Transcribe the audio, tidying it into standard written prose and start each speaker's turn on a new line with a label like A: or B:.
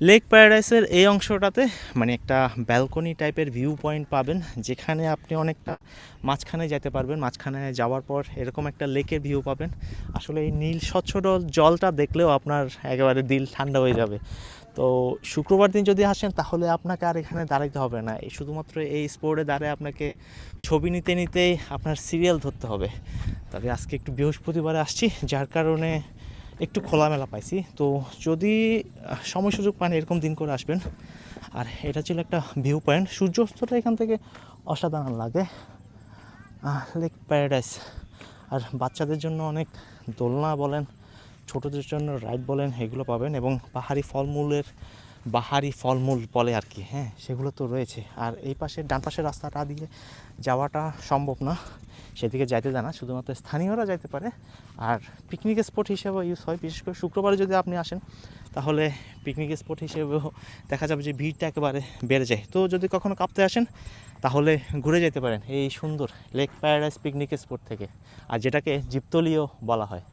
A: Lake প্যারাডাইসের এই অংশটাতে মানে একটা ব্যালকনি টাইপের ভিউ পয়েন্ট পাবেন, যেখানে আপনি অনেকটা মাঝখানে যেতে পারবেন। মাঝখানে যাওয়ার পর এরকম একটা লেকের ভিউ পাবেন। আসলে এই নীল স্বচ্ছ জলটা দেখলেও আপনার একেবারে দিল ঠান্ডা হয়ে যাবে। তো শুক্রবার দিন যদি আসেন তাহলে আপনাকে আর এখানে দাঁড়াইতে হবে না, এই শুধুমাত্র এই স্পটে দাঁড়িয়ে আপনাকে ছবি নিতে নিতেই আপনার সিরিয়াল ধরতে হবে। তবে আজকে একটু বৃহস্পতিবারে আসছি, যার কারণে একটু খোলামেলা পাইছি। তো যদি সময় সুযোগ পান এরকম দিন করে আসবেন। আর এটা ছিল একটা ভিউ পয়েন্ট, সূর্যাস্তটা এখান থেকে অসাধারণ লাগে। Lake paradise. আর বাচ্চাদের জন্য অনেক দোলনা বলেন, ছোটদের জন্য রাইড বলেন, এগুলো পাবেন। এবং বাহারি ফলমূল বলে আর কি, হ্যাঁ, সেগুলো তো রয়েছে। আর এই পাশে ডান পাশের রাস্তাটা দিয়ে যাওয়াটা সম্ভব না, সেদিকে যাইতে দেয় না, শুধুমাত্র স্থানীয়রা যাইতে পারে। আর পিকনিক স্পট হিসেবে ইউজ হয়, বিশেষ করে শুক্রবারে যদি আপনি আসেন তাহলে পিকনিক স্পট হিসেবেও দেখা যাবে যে ভিড়টা একেবারে বেড়ে যায়। তো যদি কখনো কাঁপতে আসেন তাহলে ঘুরে যেতে পারেন এই সুন্দর লেক প্যারাডাইস পিকনিক স্পট থেকে, আর যেটাকে জিপতলিও বলা হয়।